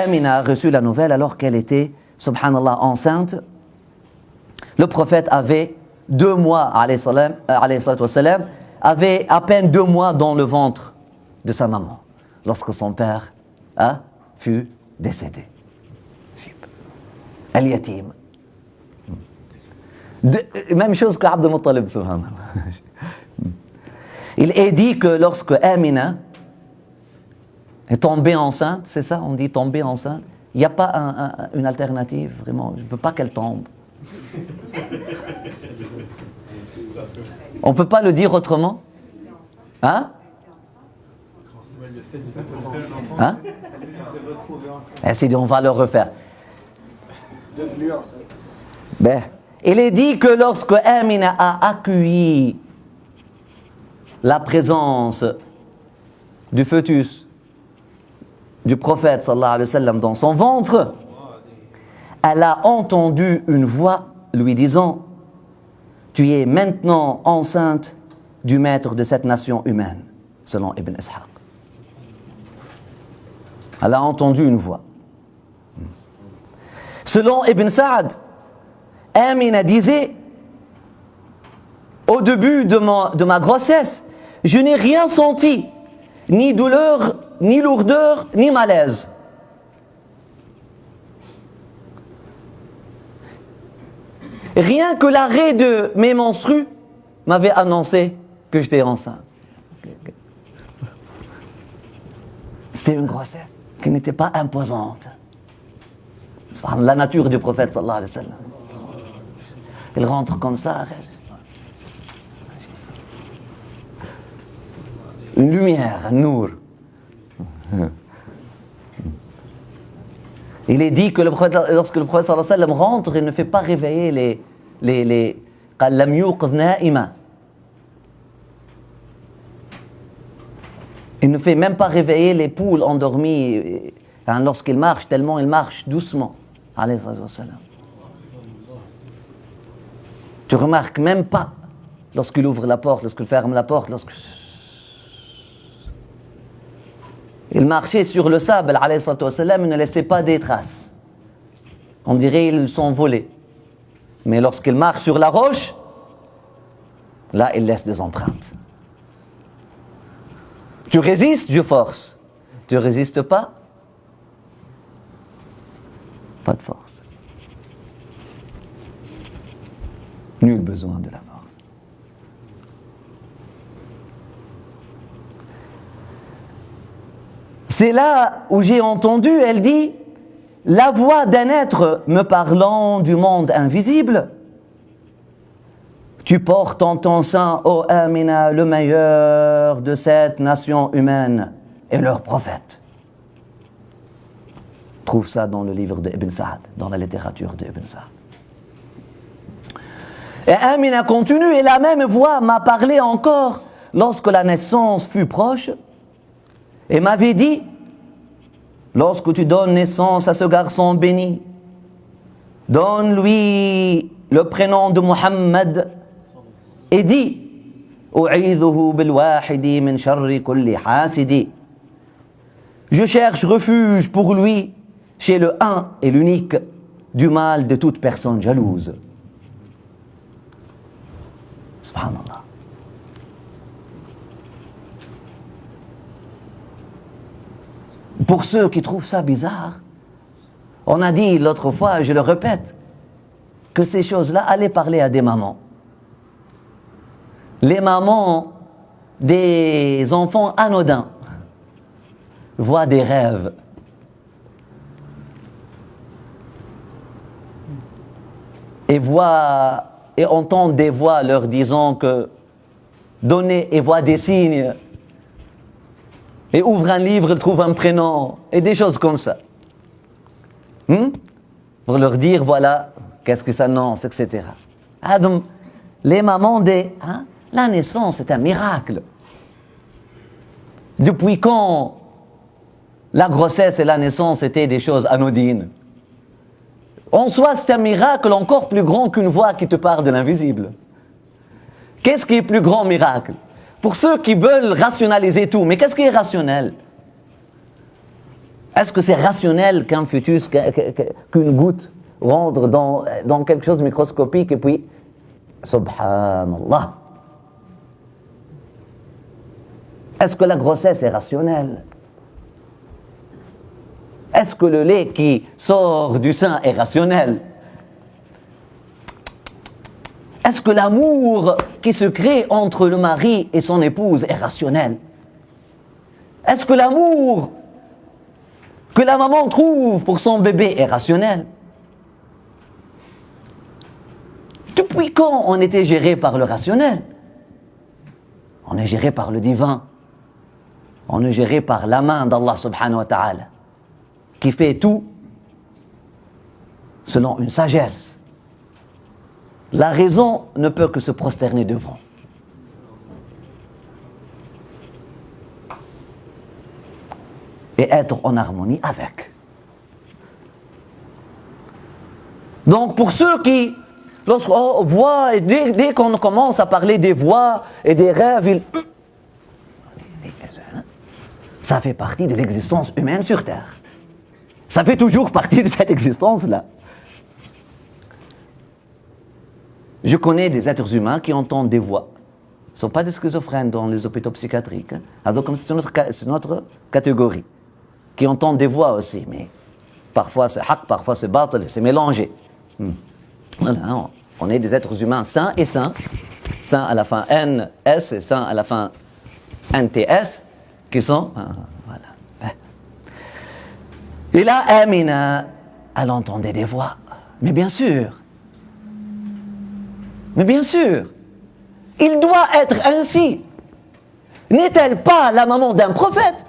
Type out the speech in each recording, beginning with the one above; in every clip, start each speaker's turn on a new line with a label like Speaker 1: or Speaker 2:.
Speaker 1: Amina a reçu la nouvelle alors qu'elle était, subhanallah, enceinte. Le prophète avait 2 mois, alayhi salatu wassalam, avait à peine 2 mois dans le ventre de sa maman, lorsque son père fut décédé. Al-Yatim. Même chose que Abd al-Muttalib, subhanallah. Il est dit que lorsque Amina est tombée enceinte, c'est ça, on dit tomber enceinte, il n'y a pas une alternative, vraiment, je ne veux pas qu'elle tombe. On ne peut pas le dire autrement? Hein? Hein? On va le refaire. Ben, il est dit que lorsque Amina a accueilli la présence du fœtus du prophète sallallahu alayhi wa sallam dans son ventre, elle a entendu une voix lui disant: tu es maintenant enceinte du maître de cette nation humaine, selon Ibn Ishaq. Elle a entendu une voix. Selon Ibn Sa'd, Amina disait: au début de ma grossesse, je n'ai rien senti, ni douleur, ni lourdeur, ni malaise. Rien que l'arrêt de mes menstrues m'avait annoncé que j'étais enceinte. C'était une grossesse qui n'était pas imposante. La nature du prophète sallallahu alayhi wa sallam. Il rentre comme ça. Une lumière, un nour. Il est dit que lorsque le prophète sallallahu alayhi wa sallam rentre, il ne fait pas réveiller les قال لم يوقظ نائما. Il ne fait même pas réveiller les poules endormies lorsqu'il marche, tellement il marche doucement. Alayhi wa sallam. Tu remarques même pas lorsqu'il ouvre la porte, lorsqu'il ferme la porte, il marchait sur le sable, alayhi wa sallam, il ne laissait pas des traces. On dirait qu'ils sont volés. Mais lorsqu'il marche sur la roche, là, il laisse des empreintes. Tu résistes, je force. Tu résistes pas, pas de force. Nul besoin de la force. C'est là où j'ai entendu, elle dit, la voix d'un être me parlant du monde invisible. Tu portes en ton sein, ô Amina, le meilleur de cette nation humaine et leur prophète. Trouve ça dans le livre de Ibn Sa'd, dans la littérature de Ibn Sa'd. Et Amina continue, et la même voix m'a parlé encore lorsque la naissance fut proche, et m'avait dit: lorsque tu donnes naissance à ce garçon béni, donne-lui le prénom de Muhammad et dis: أعيذه بالواحد من شر كل حاسد. Je cherche refuge pour lui chez le un et l'unique du mal de toute personne jalouse. Subhanallah. Pour ceux qui trouvent ça bizarre, on a dit l'autre fois, je le répète, que ces choses-là allaient parler à des mamans. Les mamans des enfants anodins voient des rêves. Et entendent des voix leur disant que donnez et voient des signes. Et ouvre un livre, il trouve un prénom, et des choses comme ça. Pour leur dire, voilà, qu'est-ce que ça annonce, etc. Donc, les mamans la naissance est un miracle. Depuis quand la grossesse et la naissance étaient des choses anodines? En soi, c'est un miracle encore plus grand qu'une voix qui te parle de l'invisible. Qu'est-ce qui est plus grand miracle? Pour ceux qui veulent rationaliser tout, mais qu'est-ce qui est rationnel? Est-ce que c'est rationnel qu'un fœtus, qu'une goutte rentre dans quelque chose de microscopique et puis, subhanallah. Est-ce que la grossesse est rationnelle? Est-ce que le lait qui sort du sein est rationnel? Est-ce que l'amour qui se crée entre le mari et son épouse est rationnel? Est-ce que l'amour que la maman trouve pour son bébé est rationnel? Depuis quand on était géré par le rationnel? On est géré par le divin. On est géré par la main d'Allah subhanahu wa ta'ala, qui fait tout selon une sagesse. La raison ne peut que se prosterner devant. Et être en harmonie avec. Donc pour ceux qui, lorsqu'on voit, dès qu'on commence à parler des voix et des rêves, ça fait partie de l'existence humaine sur Terre. Ça fait toujours partie de cette existence-là. Je connais des êtres humains qui entendent des voix. Ce ne sont pas des schizophrènes dans les hôpitaux psychiatriques. Alors comme c'est une autre catégorie. Qui entendent des voix aussi, mais parfois c'est haq, parfois c'est batil, c'est mélangé. Voilà, on est des êtres humains sains et sains. Sains à la fin NS et sains à la fin NTS, qui sont... voilà. Et là, Amina, elle entendait des voix. Mais bien sûr, il doit être ainsi. N'est-elle pas la maman d'un prophète?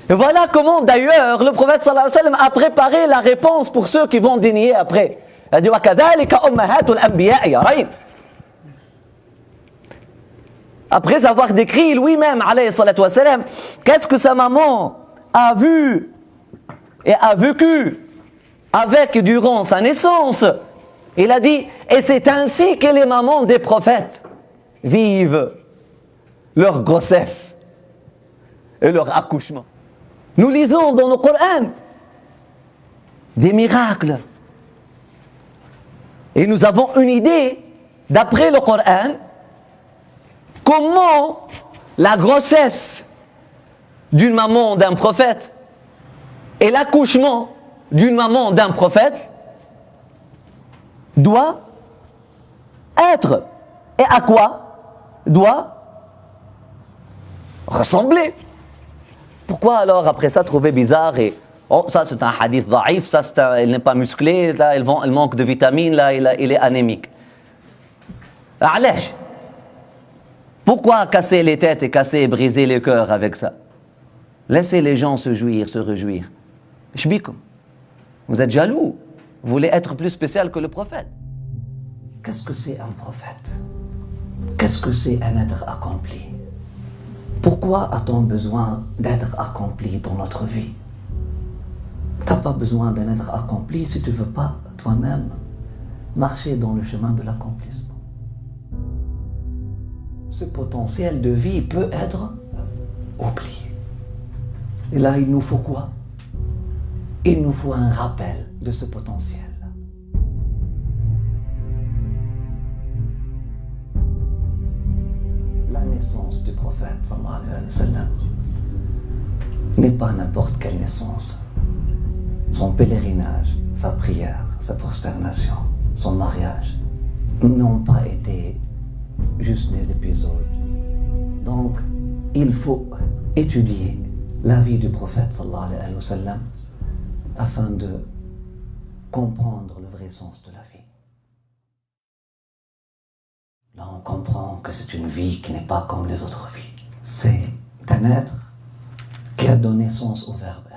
Speaker 1: Et voilà comment d'ailleurs le prophète sallallahu alayhi wa sallam a préparé la réponse pour ceux qui vont dénier après. Il a dit وَكَذَلِكَ أُمَّهَاتُ الْأَنْبِيَاءِ يَا رَيْنَ. Après avoir décrit lui-même alayhi salatu wa sallam, qu'est-ce que sa maman a vu et a vécu avec durant sa naissance, il a dit, et c'est ainsi que les mamans des prophètes vivent leur grossesse et leur accouchement. Nous lisons dans le Coran des miracles. Et nous avons une idée, d'après le Coran, comment la grossesse d'une maman d'un prophète et l'accouchement d'une maman d'un prophète doit être. Et à quoi doit ressembler. Pourquoi alors après ça trouver bizarre et oh ça c'est un hadith daïf, ça il n'est pas musclé, là il manque de vitamines, là il est anémique. A'lèche. Pourquoi casser les têtes et casser et briser les cœurs avec ça? Laissez les gens se jouir, se réjouir. Shbikum. Vous êtes jaloux. Vous voulez être plus spécial que le prophète. Qu'est-ce que c'est un prophète? Qu'est-ce que c'est un être accompli? Pourquoi a-t-on besoin d'être accompli dans notre vie? Tu n'as pas besoin d'un être accompli si tu ne veux pas toi-même marcher dans le chemin de l'accomplissement. Ce potentiel de vie peut être oublié. Et là, il nous faut quoi? Il nous faut un rappel de ce potentiel. La naissance du prophète sallallahu alayhi wa sallam n'est pas n'importe quelle naissance. Son pèlerinage, sa prière, sa prosternation, son mariage n'ont pas été juste des épisodes. Donc, il faut étudier la vie du prophète sallallahu alayhi wa sallam afin de comprendre le vrai sens de la vie. Là, on comprend que c'est une vie qui n'est pas comme les autres vies. C'est un être qui a donné sens au verbe